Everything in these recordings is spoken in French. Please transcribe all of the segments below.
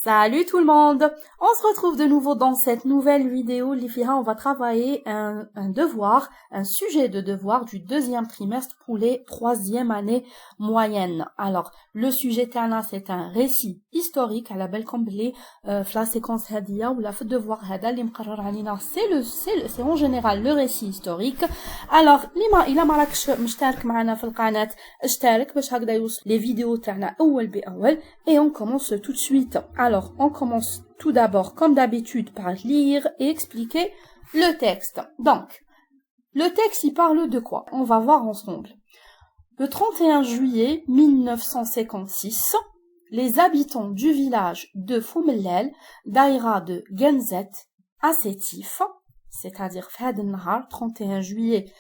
Salut tout le monde! On se retrouve de nouveau dans cette nouvelle vidéo. L'IFIHA, on va travailler un devoir, un sujet de devoir du deuxième trimestre pour les troisième années moyennes. Alors, le sujet تاعنا c'est un récit historique. على بالكم بلي في la séquence هادية ولا في الdevoir هذا اللي مقرر علينا c'est en général le récit historique. Alors, إلا ما راكش مشترك معنا في القناة اشترك باش هكذا يوصل les vidéos تاعنا أول بأول. Et on commence tout de suite. Alors, on commence tout d'abord, comme d'habitude, par lire et expliquer le texte. Donc, le texte, il parle de quoi? On va voir ensemble. Le 31 juillet 1956, les habitants du village de Foumellel, daïra de Genzet, à Sétif, c'est-à-dire Fahad al-Nahar, 31 juillet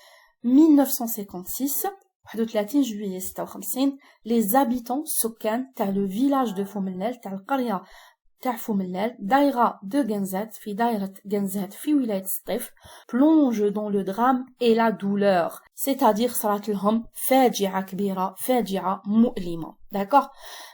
1956, 31 juillet 56, les habitants سكان تاع le village de Foumellel, تاع القرية تاع فوملال, daïra de Genzet, في دايرة Genzet, في ولاية سطيف, plongent dans le drame et la douleur, c'est-à-dire صارت لهم فاجعة كبيرة, فاجعة مؤلمة. D'accord?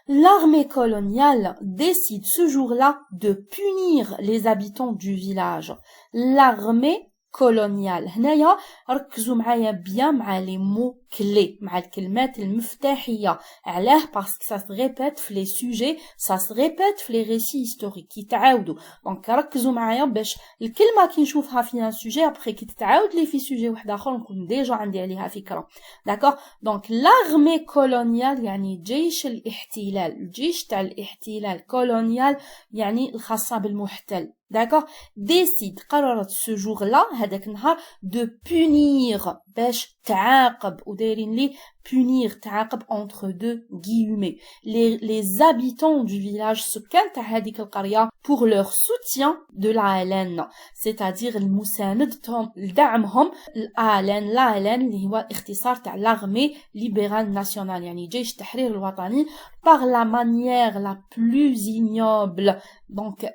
L'armée coloniale décide ce jour-là de punir les habitants du village. L'armée colonial. هنايا ركزوا معايا بيان مع لي مو كلي, مع الكلمات المفتاحية. علاه باسكو ça se répète في les sujets, ça se répète في les récits historiques يتعاودوا. دونك ركزوا معايا باش الكلمة كي نشوفها في un sujet ابخي كي تتعاود لي في sujet واحد اخر نكون ديجا عندي عليها فكرة. داكور؟ دونك l'armée coloniale يعني جيش الاحتلال, الجيش تاع الاحتلال colonial يعني الخاصة بالمحتل. D'accord? Décide, قررت ce jour-là, هذاك النهار, de punir, باش تعاقب, ودايرين لي punir, تعاقب entre deux guillemets, les habitants du village سكان تاع هذيك القرية pour leur soutien de l'ALN, c'est-à-dire المساندتهم, دعمهم l'ALN, l'ALN اللي هو اختصار تاع l'armée libérale nationale, يعني جيش التحرير الوطني, par la manière la plus ignoble. Donc,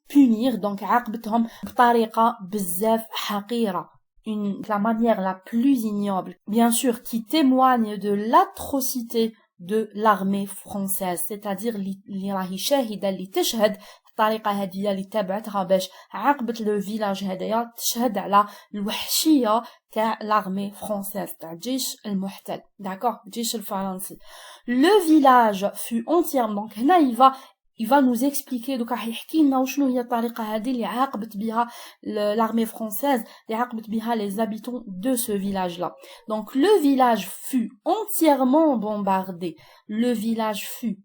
punir, donc عاقبتهم بطريقة بزاف حقيرة, la manière la plus ignoble, bien sûr, qui témoigne de l'atrocité de l'armée française, c'est-à-dire اللي راهي شاهدة, اللي تشهد الطريقة هذه اللي تبعتها باش عاقبت لو فيلاج هذايا, تشهد على الوحشية تاع l'armée française, تاع الجيش المحتل. D'accord? الجيش الفرنسي. Le village fut entièrement, donc هنا il va nous expliquer, donc يحكي لنا وشنو هي الطريقة هذه اللي عاقبت بها l'armée française, اللي عاقبت بها les habitants de ce village-là. Donc le village fut entièrement bombardé. Le village fut,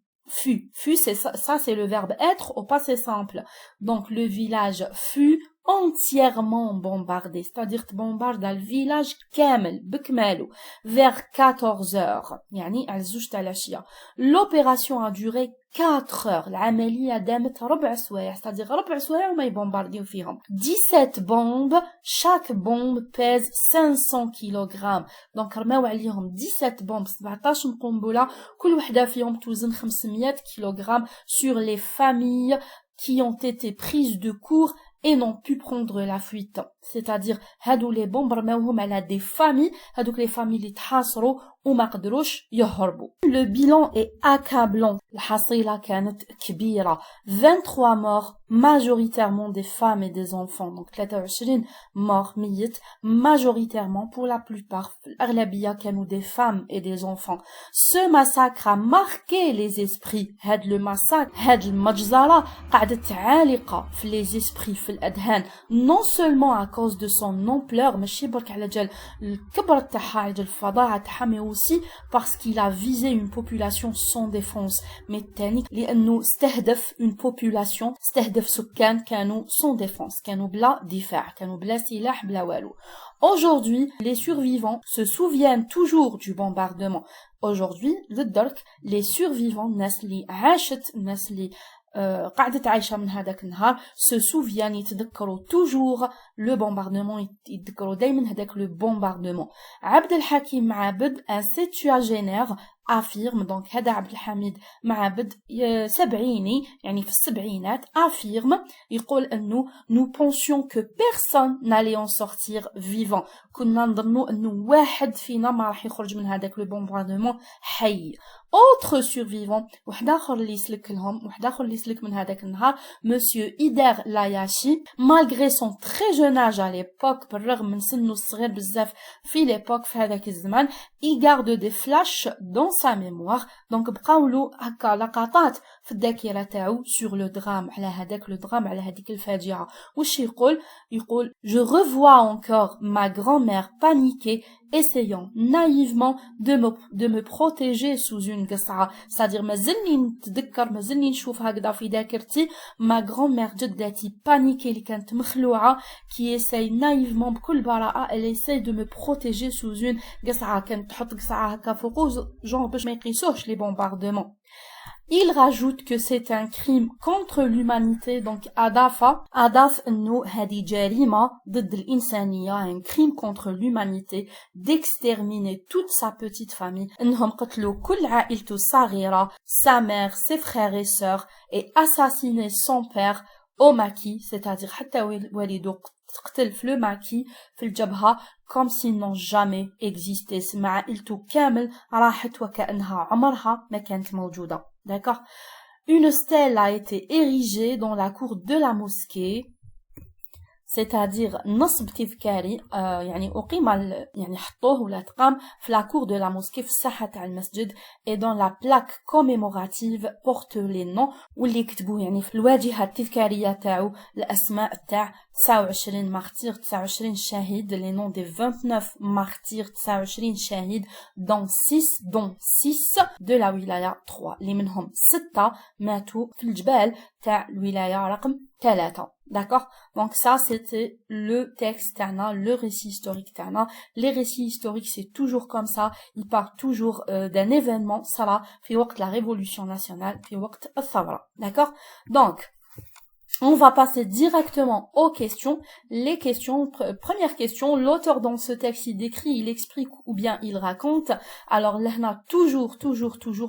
c'est ça c'est le verbe être au passé simple. Donc le village fut entièrement bombardé, c'est-à-dire تبومبارد le village كامل بكمالو vers 14 heures, يعني على الزوج تاع العشية. L'opération a duré 4 heures, العملية دامت ربع سوايع, c'est-à-dire ربع سوايع وما يبومبارديو فيهم. 17 bombes, chaque bombe pèse 500 kg. Donc رماو عليهم 17 bombes, 17 قنبلة, كل وحدة فيهم توزن 500 kg sur les familles qui ont été prises de court et n'ont pu prendre la fuite. C'est-à-dire, هادو les bombes رماوهم على des familles, هادوك les familles اللي تحاصروا وما قدروش يهربوا. Le bilan est accablant. الحصيلة كانت كبيرة. 23 morts, majoritairement des femmes et des enfants. Donc 23 morts ميت, majoritairement pour la plupart. الأغلبية كانوا des femmes et des enfants. Ce massacre a marqué les esprits. هاد le massacre, هاد المجزرة قعدت عالقة في les esprits, في الأذهان. Non seulement à cause de son ampleur, ماشي برك على جال الكبر تاعها, على جال الفظاعة تاعها, mais aussi parce qu'il a visé une population sans défense. mais الثاني لأنه استهدف une population, استهدف سكان كانوا sans défense, كانوا بلا دفاع, كانوا بلا سلاح بلا والو. Aujourd'hui, les survivants se souviennent toujours du bombardement. Aujourd'hui, للدرك, les survivants, الناس اللي عاشت, الناس اللي قعدت عايشة من هذاك النهار, se souviennent, يتذكروا toujours le bombardement, يتذكروا دايما هذاك le bombardement. عبد الحكيم معبد, un septuagénaire, affirme, donc هذا عبد الحميد معبد سبعيني, يعني في السبعينات, affirme, يقول أنه nous pensions que personne n'allait en sortir vivant. كنا نظنوا أنه واحد فينا ما راح يخرج من هذاك le bombardement حي. autre survivant واحد اخر اللي يسلك لهم واحد اخر اللي يسلك من هذاك النهار monsieur Hider Layashi malgré son très jeune âge à l'époque بالرغم من سنه الصغير بزاف في l'époque في هذاك الزمان il garde des flashs dans sa mémoire donc بقاولو هكا لقطات في الذاكره تاعو sur le drame على هذاك le drame على هذيك الفاجعه واش يقول je revois encore ma grand-mère paniquée essayant naïvement de me protéger sous une قصعة c'est-à-dire مازلني نتذكر مازلني نشوف هكذا في ذاكرتي ma grand-mère جدتي paniquée اللي كانت مخلوعة qui essaye naïvement بكل براءة elle essaye de me protéger sous une قصعة كانت تحط قصعة هكا فوقو genre باش ما يقيسوش les bombardements. Il rajoute que c'est un crime contre l'humanité donc أضاف إنه هذه جريمة ضد الإنسانية un crime contre l'humanité d'exterminer toute sa petite famille إنهم قتلوا كل عائلته الصغيرة sa mère, ses frères et sœurs et assassiner son père au maquis c'est-à-dire حتى والده قتل في le maquis في الجبهة comme s'ils n'ont jamais existé مع عائلته كامل راحت وكأنها عمرها ما كانت موجودة. D'accord. Une stèle a été érigée dans la cour de la mosquée, c'est-à-dire نصب تذكاري يعني أقيم يعني حطوه ولا تقام في la cour de la mosquée في الساحة تاع المسجد et dans la plaque commémorative porte les noms واللي كتبوا يعني في الواجهة التذكارية تاعو الأسماء تاع 29 martyrs 29 شهيد les noms des 29 martyrs 29 شهيد dont 6 de la wilaya 3 اللي منهم 6 ماتوا في الجبال تاع الولاية رقم 3. D'accord? Donc ça, c'était le texte تاعنا, le récit historique تاعنا. Les récits historiques, c'est toujours comme ça. Ils parlent toujours d'un événement. Ça va, في وقت la révolution nationale, في وقت الثورة. D'accord? Donc, on va passer directement aux questions. Les questions, première question, l'auteur dans ce texte, il décrit, il explique ou bien il raconte. Alors là, on a toujours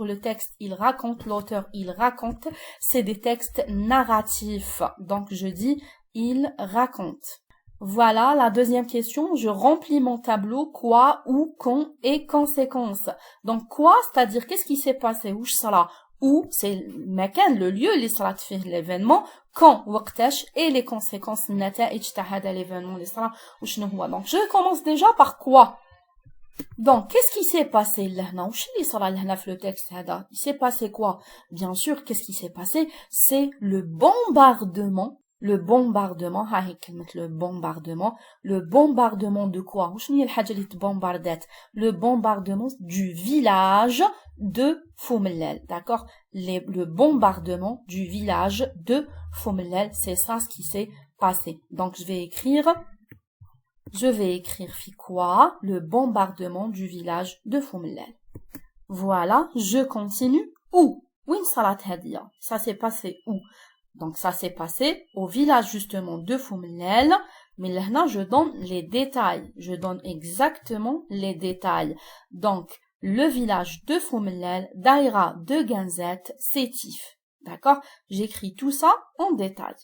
le texte, il raconte, l'auteur, il raconte. C'est des textes narratifs. Donc je dis, il raconte. Voilà la deuxième question. Je remplis mon tableau. Quoi, où, quand et conséquences. Donc quoi, c'est-à-dire qu'est-ce qui s'est passé, où ça où c'est le lieu اللي صرات فيه l'événement quand وقتاش et les conséquences النتائج تاع هذا l'événement اللي صرا وشنو هو. Donc je commence déjà par quoi. Donc qu'est-ce qui s'est passé لهنا وش اللي صرا لهنا في le texte هذا. Il s'est passé quoi. Bien sûr qu'est-ce qui s'est passé, c'est le bombardement. Le bombardement, هاي كلمة le bombardement de quoi. وشنو هي الحاجة اللي تبومباردات. Le bombardement du village de Foumellel, d'accord? Le bombardement du village de Foumellel, c'est ça ce qui s'est passé. Donc je vais écrire quoi? Le bombardement du village de Foumellel. Voilà, je continue. Où? Où صارت هذه? Ça s'est passé où? Donc ça s'est passé au village justement de Foumellel. Mais là, je donne les détails. Je donne exactement les détails. Donc, le village de Foumellel, Daïra de Genzet, Sétif. D'accord? J'écris tout ça en détail.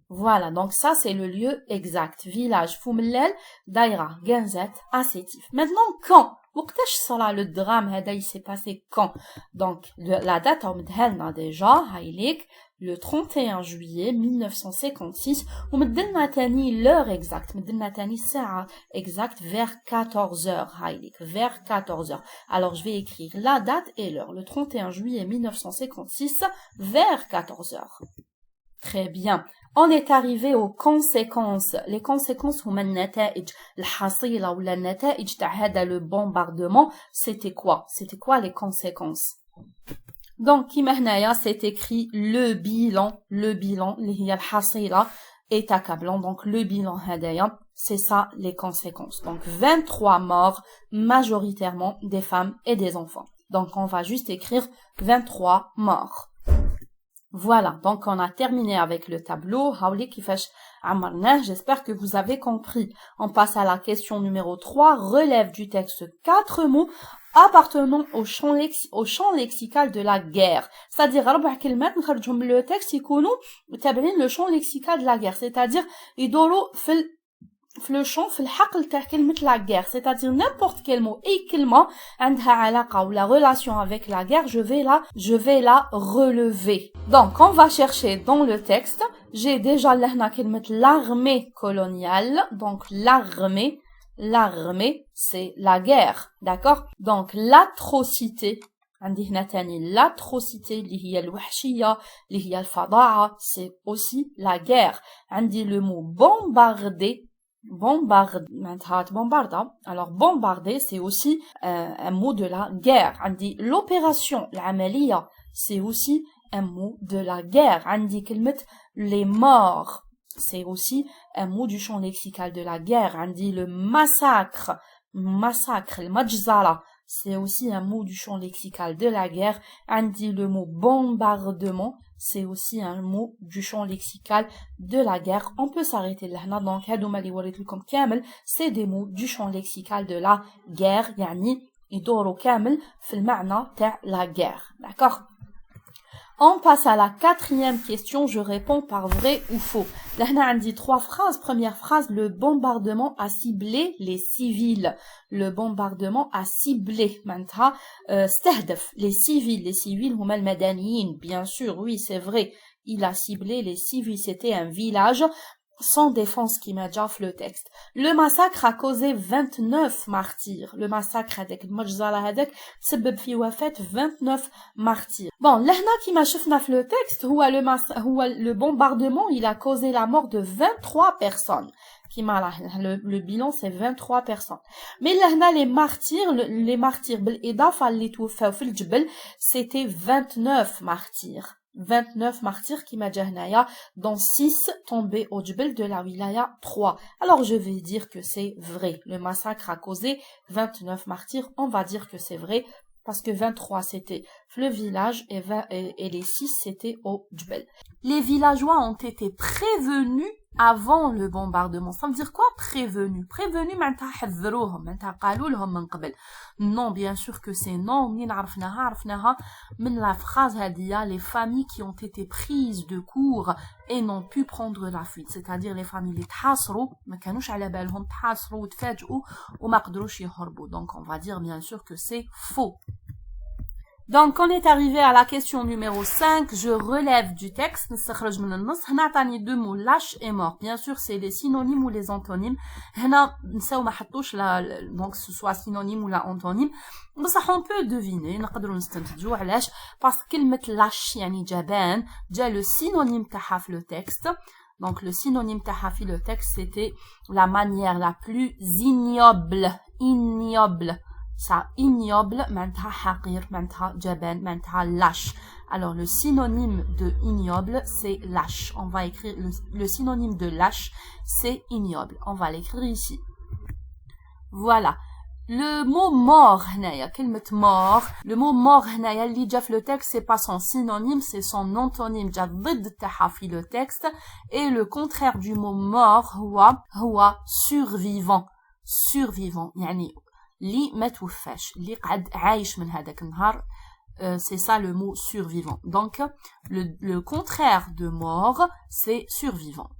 Voilà, donc ça c'est le lieu exact. Village Foumellel, Daïra, Genzet, à Sétif. Maintenant, quand? وقتاش صرا le drame هذا il s'est passé quand? Donc, la date on مدهلنا déjà, هايليك, le 31 juillet 1956 ومدلنا تاني l'heure exacte, مدلنا تاني الساعة exacte vers 14h, هايليك, vers 14h. Alors, je vais écrire la date et l'heure, le 31 juillet 1956 vers 14h. Très bien. On est arrivé aux conséquences. Les conséquences هما النتائج الحصيلة ولا النتائج تاع هذا le bombardement. C'était quoi? C'était quoi les conséquences? Donc كيما هنايا c'est écrit le bilan اللي هي الحصيلة est accablant. Donc le bilan هدايا c'est ça les conséquences. Donc 23 morts, majoritairement des femmes et des enfants. Donc on va juste écrire 23 morts. Voilà, donc on a terminé avec le tableau. J'espère que vous avez compris. On passe à la question numéro 3. Relève du texte 4 mots appartenant au champ lexical de la guerre. C'est-à-dire, le texte, le champ lexical de la guerre. C'est-à-dire, في le champ في الحقل تاع كلمة la guerre, c'est-à-dire n'importe quel mot أي كلمة عندها علاقة ou la relation avec la guerre, je vais la relever. Donc on va chercher dans le texte. J'ai déjà لهنا كلمة l'armée coloniale, donc l'armée c'est la guerre, d'accord? Donc l'atrocité عندي هنا تاني l'atrocité اللي هي الوحشية اللي هي الفظاعة, c'est aussi la guerre. عندي le mot bombarder, bombarda. Alors bombarder c'est aussi un mot de la guerre. عندي l'opération العملية c'est aussi un mot de la guerre. عندي كلمة les morts, c'est aussi un mot du champ lexical de la guerre. عندي le massacre, المجزرة, c'est aussi un mot du champ lexical de la guerre. عندي le mot bombardement, c'est aussi un mot du champ lexical de la guerre. On peut s'arrêter là. Donc هادوما اللي وريت لكم كامل c'est des mots du champ lexical de la guerre, يعني يدوروا كامل في المعنى تاع la guerre, d'accord? On passe à la quatrième question, je réponds par vrai ou faux. Là, on a dit 3 phrases. Première phrase, le bombardement a ciblé les civils. Le bombardement a ciblé. Maintenant, استهدف les civils, هم المدنيين. Bien sûr, oui, c'est vrai. Il a ciblé les civils. C'était un village sans défense qui m'a déjà fait le texte. Le massacre a causé 29 martyrs. Le massacre هذاك المجزرة هذاك تسبب في وفاة 29 martyrs. Bon, لهنا كيما شفنا في le texte هو le bombardement, il a causé la mort de 23 personnes. Le bilan c'est 23 personnes. Mais لهنا les martyrs بالإضافة اللي توفاو في الجبل, c'était 29 martyrs. 29 martyrs qui m'a dit dont 6 tombés au djbel de la wilaya 3. Alors je vais dire que c'est vrai. Le massacre a causé 29 martyrs. On va dire que c'est vrai parce que 23 c'était le village et les 6 c'était au djbel. Les villageois ont été prévenus avant le bombardement. Ça veut dire quoi prévenu? Prévenu, معناتها حذروهم, معناتها قالوا لهم من قبل. Non, bien sûr que c'est non. منين عرفناها من la phrase هذه, les familles qui ont été prises de court et n'ont pu prendre la fuite, c'est-à-dire les familles اللي تحاصروا ما كانوش على بالهم, تحاصروا وتفاجئوا وما قدروش يهربوا. Donc on va dire bien sûr que c'est faux. Donc, on est arrivé à la question numéro 5. Je relève du texte. هنا عطاني deux mots, lâche et mort. Bien sûr, c'est les synonymes ou les antonymes. هنا نساو ما حطوش donc ce soit synonyme ou la antonyme. بصح on peut deviner, نقدروا نستنتجوا علاش, parce que كلمة lâche يعني جبان, جا le synonyme تاعها في le texte. Donc, le synonyme تاعها في le texte, c'était la manière la plus ignoble. Ça, ignoble, معناتها حقير, معناتها جبان, معناتها lâche. Alors, le synonyme de ignoble, c'est lâche. On va écrire le synonyme de lâche, c'est ignoble. On va l'écrire ici. Voilà. Le mot mort, هنايا, كلمة mort. Le mot mort, هنايا, اللي جا في le texte, c'est pas son synonyme, c'est son antonyme. جا ضد تاعها في le texte. Et le contraire du mot mort, هو survivant. Survivant, يعني li ما توفاش, li قعد عايش من هذاك النهار, c'est ça le mot survivant. Donc le contraire de mort c'est survivant.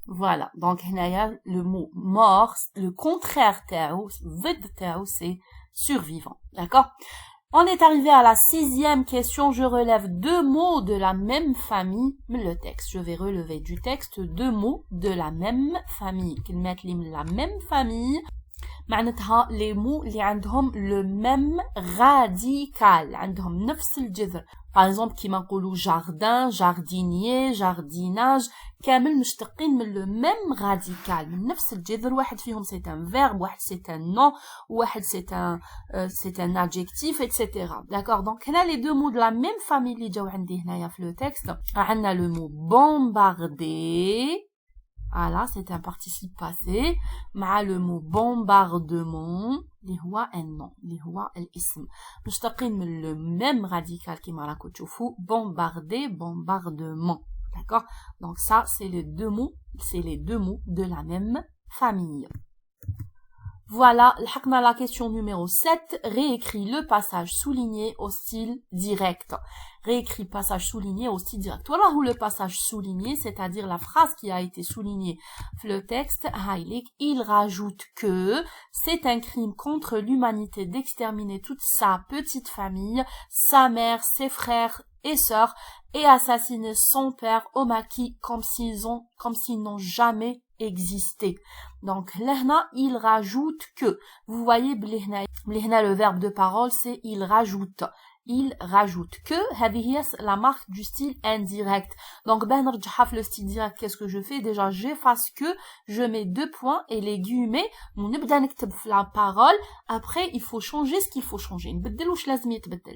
Voilà, donc هنايا le mot mort, le contraire تاعو, ضد تاعو, c'est survivant. D'accord? On est arrivé à la 6e question. Je relève 2 mots de la même famille. Le texte, je vais relever du texte 2 mots de la même famille. كلمات اللي من la même famille, معناتها les mots اللي عندهم le même radical, عندهم نفس الجذر. Par exemple, كيما نقولوا jardin, jardinier, jardinage, كامل مشتقين من le même radical, من نفس الجذر. واحد فيهم c'est un verbe, واحد c'est un nom, واحد c'est un adjectif, etc. D'accord? Donc, هنا les 2 mots de la même famille اللي جاو عندي هنايا في le texte. عندنا le mot bombarder. Voilà, c'est un participe passé. مع le mot bombardement, اللي هو un nom, اللي هو الاسم. مشتقين من le même radical كيما راكم تشوفوا, bombarder, bombardement. D'accord? Donc ça, c'est les 2 mots de la même famille. Voilà, la question numéro 7, réécris le passage souligné au style direct. Réécris passage souligné au style direct. Voilà où le passage souligné, c'est-à-dire la phrase qui a été soulignée le texte, il rajoute que c'est un crime contre l'humanité d'exterminer toute sa petite famille, sa mère, ses frères et sœurs, et assassiner son père au maquis comme s'ils n'ont jamais existé. Donc là, il rajoute que. Vous voyez, le verbe de parole, c'est il rajoute. Il rajoute que, la marque du style indirect. Donc, le style direct, qu'est-ce que je fais? Déjà, j'efface que, je mets 2 points et les guillemets, la parole. Après, il faut changer ce qu'il faut changer.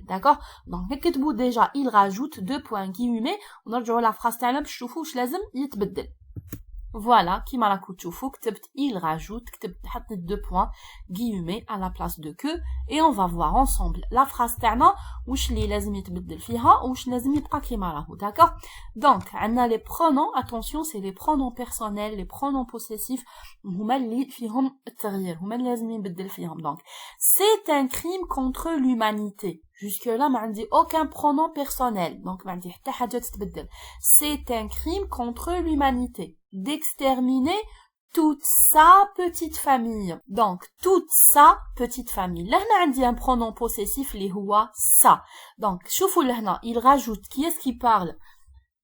D'accord? Donc, déjà, il rajoute 2 points guillemets. On a la phrase voilà, qui m'a la كتشوفوا كتبت il rajoute كتبت حطيت 2 points guillemets à la place de que et on va voir ensemble la phrase تاعنا واش اللي لازم يتبدل فيها واش لازم يبقى كيما راهو. D'accord? Donc عندنا les pronoms, attention, c'est les pronoms personnels, les pronoms possessifs هما اللي فيهم التغيير, هما اللي لازم يبدل فيهم. Donc c'est un crime contre l'humanité. Jusque là ما عندي aucun pronom personnel, donc ما عندي حتى حاجه تتبدل. C'est un crime contre l'humanité d'exterminer toute sa petite famille. Donc, toute sa petite famille. Là, on a un pronom possessif, les هو ça. Donc, شوفوا لهنا, il rajoute, qui est-ce qui parle?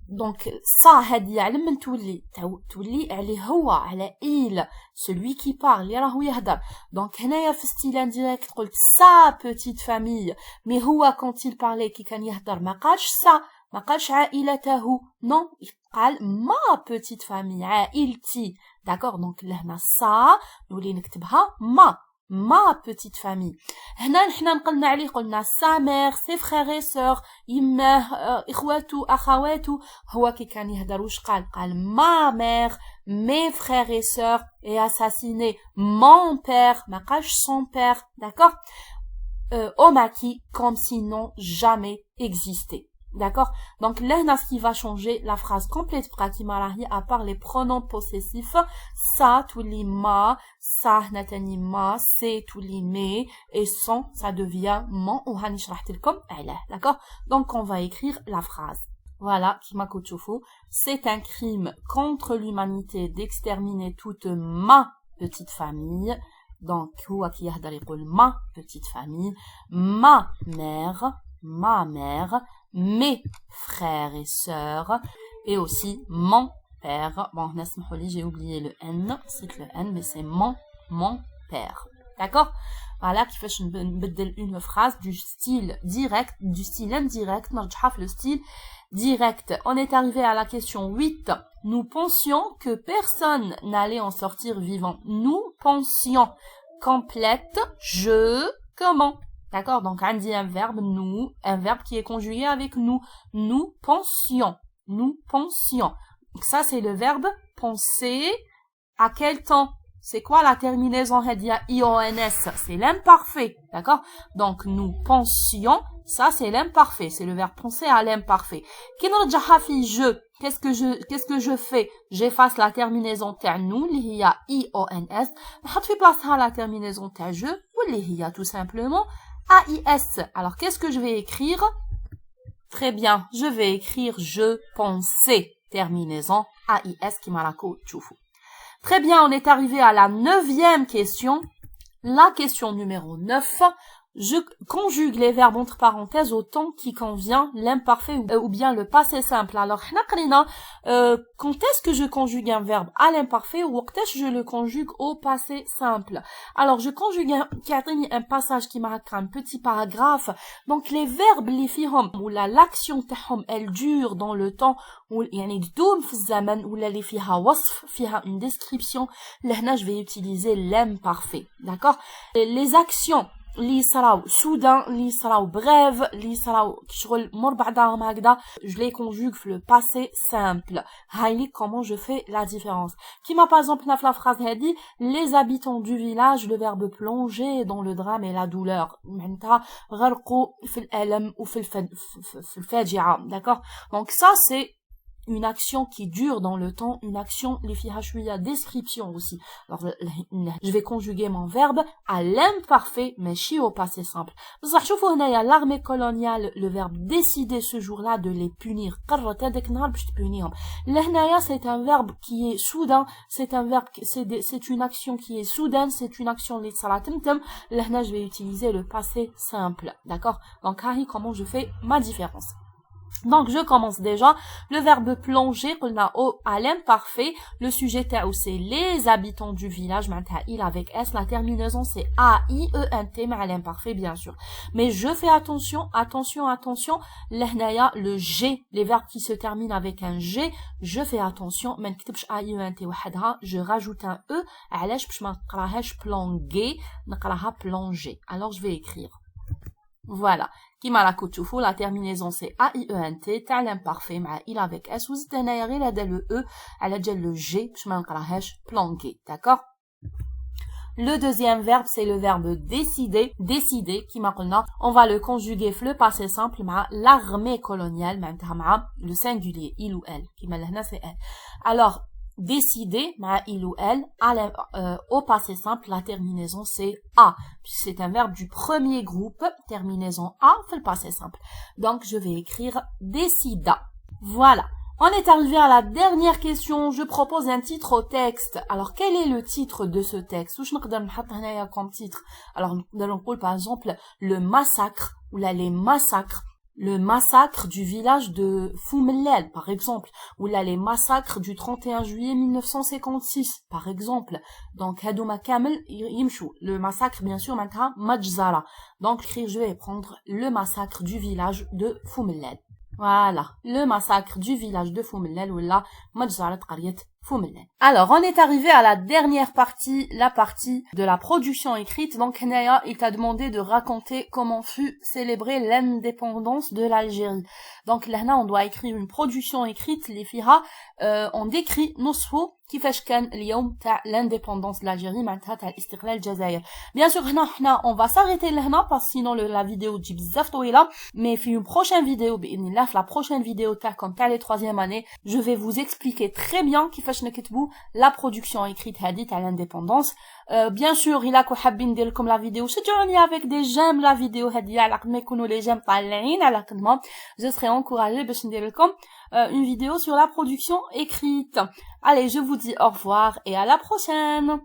Donc, ça, هادي يعلم من تولي عليه هو, على il, celui qui parle, اللي راهو يهدر. Donc, هنايا في style indirect, قلت sa petite famille. Mais هو, quand il parlait, كي كان يهدر, ما قالش ça. ما قالش عائلته. Non, قال ma petite famille, عائلتي. D'accord? Donc, لهنا ça, نولي نكتبها ma petite famille. هنا نحنا نقلنا عليه, قلنا sa mère, ses frères et sœurs, يماه, إخواته, أخواته. هو كي كان يهدر وش قال ma mère, mes frères et sœurs, et assassiné mon père, ما قالش son père. D'accord? Au maquis, comme s'ils n'ont jamais existé. D'accord? Donc, là, ce qui va changer, la phrase complète, à part les pronoms possessifs, ça, tous les ma, ça, natani ma, c'est tous les me, et son, ça devient mon, ou hanishrahtilkom, d'accord? Donc, on va écrire la phrase. Voilà, kima koutchoufou, c'est un crime contre l'humanité d'exterminer toute ma petite famille. Donc, ou qui ma petite famille, ma mère, mes frères et sœurs, et aussi mon père. Bon, j'ai oublié le N, c'est le N, mais c'est mon père. D'accord? Voilà, qui fait une phrase du style direct, du style indirect, le style direct. On est arrivé à la question 8. Nous pensions que personne n'allait en sortir vivant. Nous pensions. Complète, je, comment? D'accord? Donc, on dit un verbe, nous, un verbe qui est conjugué avec nous. Nous pensions. Nous pensions. Donc, ça, c'est le verbe penser. À quel temps? C'est quoi la terminaison hadia IONS? C'est l'imparfait. D'accord? Donc, nous pensions. Ça, c'est l'imparfait. C'est le verbe penser à l'imparfait. Je. Qu'est-ce que je fais? J'efface la terminaison ta nous, li hiya IONS. نحط في بلاصتها la terminaison ta je, واللي هي tout simplement AIS. Alors, qu'est-ce que je vais écrire? Très bien. Je vais écrire je pensais. Terminaison AIS qui m'a la tchoufou. Très bien, on est arrivé à la 9e question. La question numéro 9. Je conjugue les verbes entre parenthèses au temps qui convient, l'imparfait ou bien le passé simple. Alors, quand est-ce que je conjugue un verbe à l'imparfait ou quand est-ce que je le conjugue au passé simple? Alors, je conjugue un passage qui marque un petit paragraphe. Donc, les verbes, les fihom, ou l'action tahom, elle dure dans le temps, ou yani doum fi zaman, ou les fiha wasf, fiha une description. Là, je vais utiliser l'imparfait. D'accord? Les actions li صراو soudain, li صراو brève, li صراو كشغل مر بعضهم هكذا, je les conjugue le passé simple. هايلي comment je fais la différence. Kima par exemple la phrase هادي, les habitants du village, le verbe plonger dans le drame et la douleur. معناتها غرقوا في الألم وفي الفاجعة. D'accord? Donc ça c'est une action qui dure dans le temps, une action les fiha shouya description aussi. Alors je vais conjuguer mon verbe à l'imparfait mais chi au passé simple. بصح شوفوا هنايا l'armée coloniale, le verbe décider ce jour-là de les punir. قررت هذاك النهار باش تبونيهم. لهنايا c'est un verbe qui est soudain, c'est un verbe c'est une action qui est soudaine, c'est une action اللي صرات تمتم. لهنا je vais utiliser le passé simple. D'accord? Donc هاي comment je fais ma différence. Donc, je commence déjà. Le verbe plonger, on a au à l'imparfait. Le sujet c'est les habitants du village. Maintenant, il avec S. La terminaison, c'est A-I-E-N-T, mais à l'imparfait, bien sûr. Mais je fais attention. L'hnaya, le G, les verbes qui se terminent avec un G, je fais attention. Mais A-I-E-N-T, je rajoute un E. Plonger. Alors, je vais écrire. Voilà. كيما راكو تشوفوا la terminaison c'est A-I-E-N-T تاع l'imparfait مع il avec S وزدت هنايا غير هذا le E على جال le G باش ما نقراهاش planquer. D'accord? Le deuxième verbe c'est le verbe décider كيما قلنا on va le conjuguer في le passé simple مع l'armée coloniale معناتها مع le singulier il ou elle كيما لهنا c'est elle. Alors décider, il ou elle, au passé simple, la terminaison c'est A. C'est un verbe du premier groupe, terminaison A, fait le passé simple. Donc, je vais écrire décida. Voilà. On est arrivé à la dernière question. Je propose un titre au texte. Alors, quel est le titre de ce texte? Ou je n'ai comme titre. Alors, nous allons par exemple, le massacre, ou là, les massacres. Le massacre du village de Foumellel, par exemple, ou là les massacres du 31 juillet 1956, par exemple. Donc, Hadouma Kamel, Yimchou. Le massacre, bien sûr, maintenant, Majzara. Donc, je vais prendre le massacre du village de Foumellel. Voilà. Le massacre du village de Foumellel, ou là, Majzara Tqariyat Foumellel. Alors, on est arrivé à la dernière partie, la partie de la production écrite. Donc, Naya, il t'a demandé de raconter comment fut célébrée l'indépendance de l'Algérie. Donc, là, on doit écrire une production écrite, les fiha, on décrit Nosfou, كيفاش كان اليوم تاع l'indépendance de l'Algérie معناتها تاع الاستقلال الجزائر. Bien sûr هنا on va s'arrêter لهنا parce sinon la vidéo تجي بزاف طويله, mais في une prochaine vidéo باذن الله في la prochaine vidéo تاعكم تاع les 3e année, je vais vous expliquer très bien كيفاش نكتبوا la production écrite هذه تاع l'indépendance. Bien sûr il a حابين ندير لكم la vidéo شجعوني avec des j'aime la vidéo هذه على قد ما يكونوا les j'aime طالعين على قد ما je serai encouragée باش ندير لكم une vidéo sur la production écrite. Allez, je vous dis au revoir et à la prochaine.